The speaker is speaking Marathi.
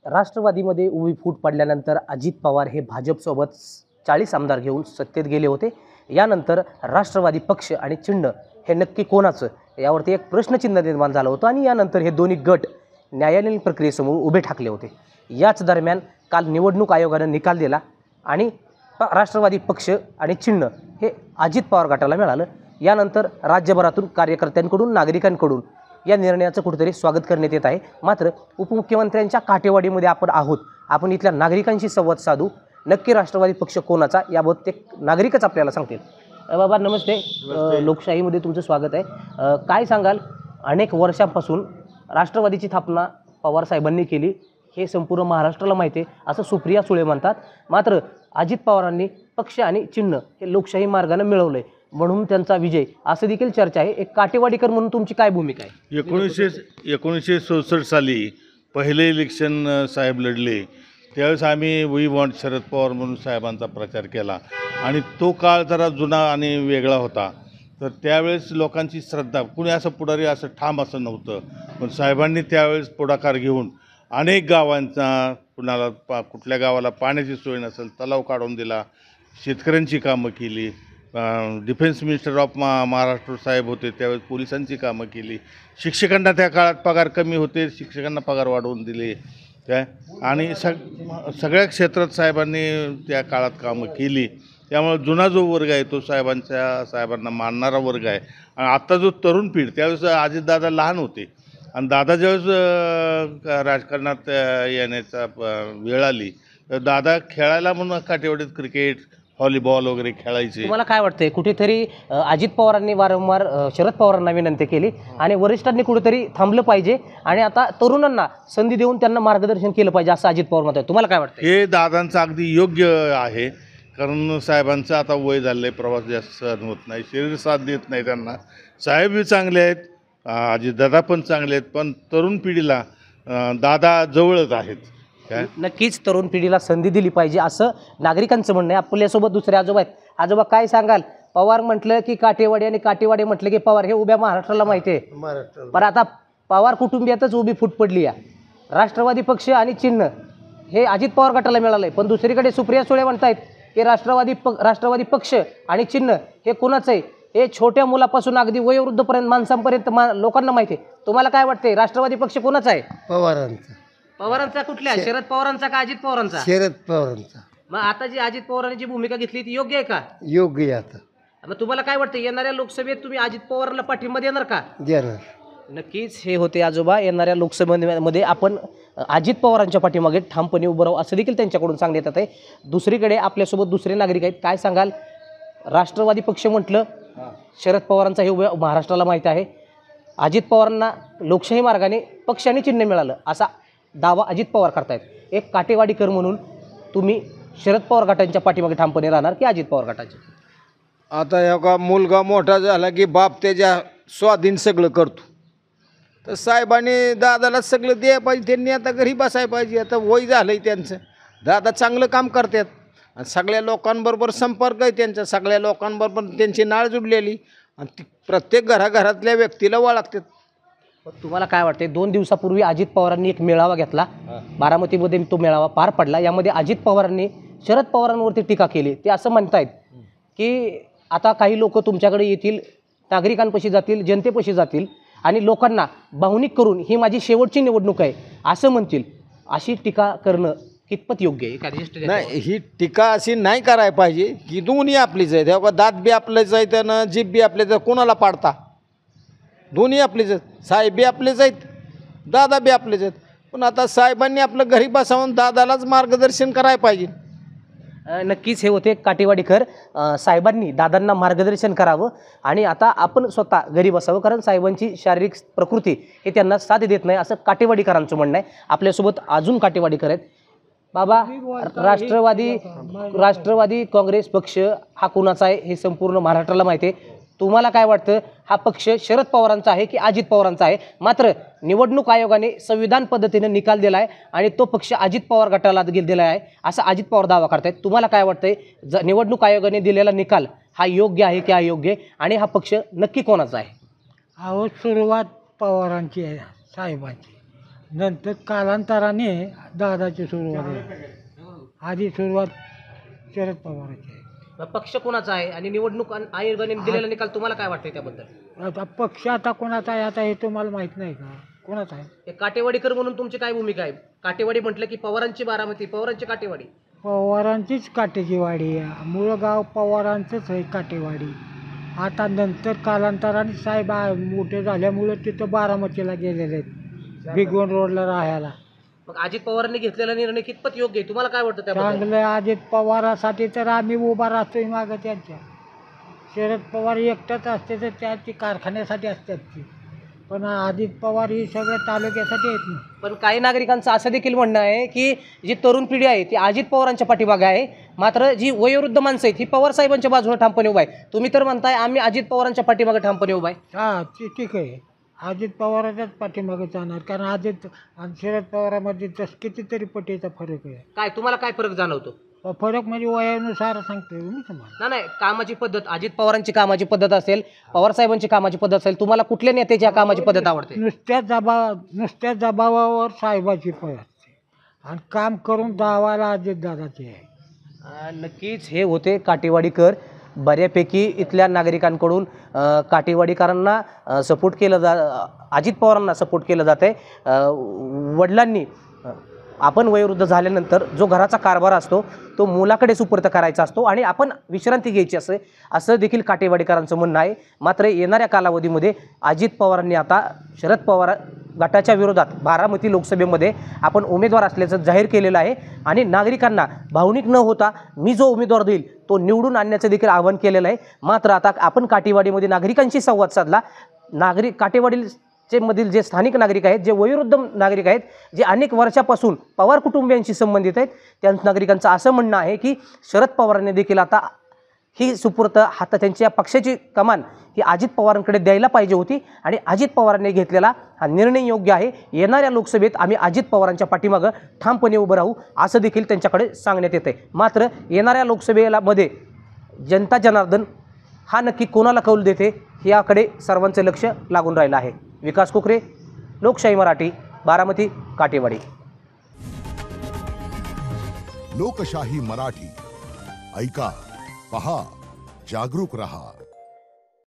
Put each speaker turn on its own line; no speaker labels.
राष्ट्रवादीमध्ये उभी फूट पडल्यानंतर अजित पवार हे भाजपसोबत 40 आमदार घेऊन सत्तेत गेले होते। यानंतर राष्ट्रवादी पक्ष आणि चिन्ह हे नक्की कोणाचं यावरती एक प्रश्नचिन्ह निर्माण झालं होतं आणि यानंतर हे दोन्ही गट न्यायालयीन प्रक्रियेसमोर उभे ठाकले होते। याच दरम्यान काल निवडणूक आयोगानं निकाल दिला आणि राष्ट्रवादी पक्ष आणि चिन्ह हे अजित पवार गटाला मिळालं। यानंतर राज्यभरातून कार्यकर्त्यांकडून नागरिकांकडून या निर्णयाचं कुठेतरी स्वागत करण्यात येत आहे। मात्र उपमुख्यमंत्र्यांच्या काटेवाडीमध्ये आपण आहोत, आपण इथल्या नागरिकांशी संवाद साधू। नक्की राष्ट्रवादी पक्ष कोणाचा याबाबत ते नागरिकच आपल्याला सांगतील। बाबा नमस्ते, लोकशाहीमध्ये तुमचं स्वागत आहे। काय सांगाल, अनेक वर्षांपासून राष्ट्रवादीची स्थापना पवार साहेबांनी केली हे संपूर्ण महाराष्ट्राला माहिती आहे असं सुप्रिया सुळे म्हणतात। मात्र अजित पवारांनी पक्ष आणि चिन्ह हे लोकशाही मार्गाने मिळवलंय म्हणून त्यांचा विजय असं देखील चर्चा आहे। एक काटेवाडीकर म्हणून तुमची काय भूमिका आहे?
1967 साली पहिले इलेक्शन साहेब लढले त्यावेळेस आम्ही वी वॉन्ट शरद पवार म्हणून साहेबांचा प्रचार केला आणि तो काळ जरा जुना आणि वेगळा होता। तर त्यावेळेस लोकांची श्रद्धा, कुणी असं पुढारी असं ठाम असं नव्हतं, पण साहेबांनी त्यावेळेस पुढाकार घेऊन अनेक गावांचा, कुणाला कुठल्या गावाला पाण्याची सोय नसेल तलाव काढून दिला, शेतकऱ्यांची कामं केली, डिफेन्स मिनिस्टर ऑफ महाराष्ट्र साहेब होते त्यावेळेस पोलिसांची कामं केली, शिक्षकांना त्या काळात पगार कमी होते शिक्षकांना पगार वाढवून दिले काय, आणि सगळ्या क्षेत्रात साहेबांनी त्या काळात कामं केली। त्यामुळे जुना जो वर्ग आहे तो साहेबांना मानणारा वर्ग आहे। आणि आत्ता जो तरुण पिढी, त्यावेळेस अजितदादा लहान होते आणि दादा ज्यावेळेस राजकारणात येण्याचा वेळ आली तर दादा खेळायला म्हणून काटेवाडीत क्रिकेट, व्हॉलीबॉल वगैरे खेळायचे।
तुम्हाला काय वाटतंय, कुठेतरी अजित पवारांनी वारंवार शरद पवारांना विनंती केली आणि वरिष्ठांनी कुठेतरी थांबलं पाहिजे आणि आता तरुणांना संधी देऊन त्यांना मार्गदर्शन केलं पाहिजे असं अजित पवार म्हणतात, तुम्हाला काय वाटतं?
हे दादांचं अगदी योग्य आहे, कारण साहेबांचं आता वय झालं आहे, प्रवास जास्त सहन होत नाही, शरीर साथ देत नाही त्यांना। साहेबही चांगले आहेत, अजितदादा पण चांगले आहेत, पण तरुण पिढीला दादा जवळच आहेत।
नक्कीच तरुण पिढीला संधी दिली पाहिजे असं नागरिकांचं म्हणणं आहे। आपल्यासोबत दुसरे आजोबा आहेत। आजोबा काय सांगाल, पवार म्हटलं की काटेवाडी आणि काटेवाडी म्हटलं की पवार, हे उभ्या महाराष्ट्राला माहिती आहे, पण आता पवार कुटुंबियातच उभी फूट पडली आहे। राष्ट्रवादी पक्ष आणि चिन्ह हे अजित पवार गटाला मिळालंय, पण दुसरीकडे सुप्रिया सुळे म्हणतायत की राष्ट्रवादी पक्ष आणि चिन्ह हे कोणाचं आहे हे छोट्या मुलापासून अगदी वयोवृद्धपर्यंत माणसांपर्यंत लोकांना माहिती आहे। तुम्हाला काय वाटतंय, राष्ट्रवादी पक्ष कोणाचा आहे?
पवारांचा।
पवारांचा कुठल्या, शरद पवारांचा का अजित पवारांचा?
शरद पवारांचा।
मग आता जी अजित पवारांनी जी भूमिका घेतली ती योग्य आहे का?
योग्य आता
मग तुम्हाला काय वाटतं, येणाऱ्या लोकसभेत तुम्ही अजित पवारांना पाठिंबा देणार का?
देणार।
नक्कीच हे होते आजोबा। येणाऱ्या लोकसभेमध्ये आपण अजित पवारांच्या पाठीमागे ठामपणे उभं राहू असं देखील त्यांच्याकडून सांगण्यात येत आहे। दुसरीकडे आपल्यासोबत दुसरे नागरिक आहेत। काय सांगाल, राष्ट्रवादी पक्ष म्हटलं, शरद पवारांचा हे उभ्या महाराष्ट्राला माहिती आहे, अजित पवारांना लोकशाही मार्गाने पक्ष आणि चिन्ह मिळालं असा दावा अजित पवार करतायत। एक काटेवाडीकर म्हणून तुम्ही शरद पवार गटांच्या पाठीमागे ठामपणे राहणार की अजित पवार गटाचे?
आता एका मुलगा मोठा झाला की बाप त्याच्या स्वाधीन सगळं करतो, तर साहेबांनी दादाला सगळं द्यायला पाहिजे, त्यांनी आता घरी बसायला पाहिजे। आता वय झालं आहे त्यांचं, दादा चांगलं काम करतात आणि सगळ्या लोकांबरोबर संपर्क आहे त्यांचा, सगळ्या लोकांबरोबर त्यांची नाळ जुडलेली आणि ती प्रत्येक घराघरातल्या व्यक्तीला ओळखतात।
तुम्हाला काय वाटते, 2 दिवसापूर्वी अजित पवारांनी एक मेळावा घेतला, बारामतीमध्ये तो मेळावा पार पडला, यामध्ये अजित पवारांनी शरद पवारांवरती टीका केली। ते असं म्हणतायत की आता काही लोक तुमच्याकडे येतील, नागरिकांपाशी जातील, जनतेपाशी जातील आणि लोकांना भावनिक करून ही माझी शेवटची निवडणूक आहे असं म्हणतील। अशी टीका करणं कितपत योग्य आहे?
नाही, ही टीका अशी नाही करायला पाहिजे की दोन्ही आपलीच आहेत, तेव्हा दात बी आपलेच आहेत आणि जीभ बी आपलेच आहेत, कोणाला पाडता? दोन्ही आपलेच आहेत, साहेब बी आपलेच आहेत, दादा बी आपलेच आहेत, पण आता साहेबांनी आपलं घरी बसावून दादालाच मार्गदर्शन करायला पाहिजे।
नक्कीच हे होते काटेवाडीकर, साहेबांनी दादांना मार्गदर्शन करावं आणि आता आपण स्वतः घरी बसावं, कारण साहेबांची शारीरिक प्रकृती हे त्यांना साथ देत नाही असं काटेवाडीकरांचं म्हणणं आहे। आपल्यासोबत अजून काटेवाडीकर आहेत। बाबा, राष्ट्रवादी काँग्रेस पक्ष हा कुणाचा आहे हे संपूर्ण महाराष्ट्राला माहिती आहे, तुम्हाला काय वाटतं, हा पक्ष शरद पवारांचा आहे की अजित पवारांचा आहे? मात्र निवडणूक आयोगाने संविधान पद्धतीने निकाल दिला आहे आणि तो पक्ष अजित पवार गटाला दिला आहे असा अजित पवार दावा करतायत। तुम्हाला काय वाटतंय, निवडणूक आयोगाने दिलेला निकाल हा योग्य आहे की अयोग्य आणि हा पक्ष नक्की कोणाचा आहे?
अहो, सुरुवात पवारांची आहे, साहेबांची, नंतर कालांतराने दादाची सुरुवात आहे. आधी सुरुवात शरद पवारांची आहे.
मग पक्ष कोणाचा आहे आणि निवडणूक आयोगाने दिलेला निकाल तुम्हाला काय वाटतंय त्याबद्दल?
आता पक्ष आता कोणाचा आहे आता हे तुम्हाला माहीत नाही का कोणाचा आहे?
हे काटेवाडीकर म्हणून तुमची काय भूमिका आहे? काटेवाडी म्हटलं की पवारांची बारामती, पवारांची काटेवाडी.
पवारांचीच काटेची वाडी आहे. मूळ गाव पवारांचंच आहे काटेवाडी. आता नंतर कालांतराने साहेब मोठे झाल्यामुळे तिथं बारामतीला गेलेले आहेत भिगवण रोडला राहायला.
मग अजित पवारांनी घेतलेला निर्णय कितपत योग्य आहे तुम्हाला काय वाटतं त्याबद्दल?
चांगलं अजित पवारासाठी तर आम्ही उभा राहतोय मागं त्यांच्या. शरद पवार एकटाच असते तर त्याची कारखान्यासाठी असतात ती, पण अजित पवार ही सगळं तालुक्यासाठी आहेत ना.
पण काही नागरिकांचं असं देखील म्हणणं आहे की जी तरुण पिढी आहे ती अजित पवारांच्या पाठीमागे आहे, मात्र जी वयोवृद्ध माणसं आहेत ही पवार साहेबांच्या बाजूने ठामपणे उभा आहे. तुम्ही तर म्हणताय आम्ही अजित पवारांच्या पाठीमागे ठामपणे उभा आहे.
हां ती ठीक आहे. अजित पवाराच्याच पाठीमागे जाणार, कारण अजित आणि शरद पवारामध्ये तसं कितीतरी पटीचा फरक आहे.
काय तुम्हाला काय फरक जाणवतो?
फरक म्हणजे वयानुसार सांगतोय मी तुम्हाला.
नाही कामाची पद्धत, अजित पवारांची कामाची पद्धत असेल, पवार साहेबांची कामाची पद्धत असेल, तुम्हाला कुठल्या नेत्याची कामाची पद्धत आवडते?
नुसत्या जबाबावर साहेबाची पद्धत आणि काम करून दावायला अजितदादाची आहे.
नक्कीच हे होते काटेवाडीकर. बऱ्यापैकी इथल्या नागरिकांकडून काटेवाडीकरांना सपोर्ट केलं अजित पवारांना सपोर्ट केलं जात आहे. वडिलांनी आपण वयोवृद्ध झाल्यानंतर जो घराचा कारभार असतो तो मुलाकडे सुपूर्द करायचा असतो आणि आपण विश्रांती घ्यायची असं देखील काटेवाडीकरांचं म्हणणं आहे. मात्र येणाऱ्या कालावधीमध्ये अजित पवारांनी आता शरद पवार गटाच्या विरोधात बारामती लोकसभेमध्ये आपण उमेदवार असल्याचं जाहीर केलेलं आहे आणि नागरिकांना भावनिक न होता मी जो उमेदवार देईल तो निवडून आणण्याचं देखील आवाहन केलेलं आहे. मात्र आता आपण काटेवाडीमध्ये नागरिकांशी संवाद साधला. काटेवाडीचे मधील जे स्थानिक नागरिक आहेत, जे वयोवृद्ध नागरिक आहेत, जे अनेक वर्षापासून पवार कुटुंबियांशी संबंधित आहेत, त्या नागरिकांचं असं म्हणणं आहे की शरद पवारांनी देखील आता ही सुपूर्त हातात त्यांच्या पक्षाची कमान ही अजित पवारांकडे द्यायला पाहिजे होती आणि अजित पवारांनी घेतलेला हा निर्णय योग्य आहे. येणाऱ्या लोकसभेत आम्ही अजित पवारांच्या पाठीमागं ठामपणे उभं राहू असं देखील त्यांच्याकडे सांगण्यात येते. मात्र येणाऱ्या लोकसभेला मध्ये जनता जनार्दन हा नक्की कोणाला कौल देते याकडे सर्वांचं लक्ष लागून राहिलं आहे. विकास कोकरे, लोकशाही मराठी, बारामती, काटेवाडी.
लोकशाही मराठी ऐका, पहा, जागरूक रहा.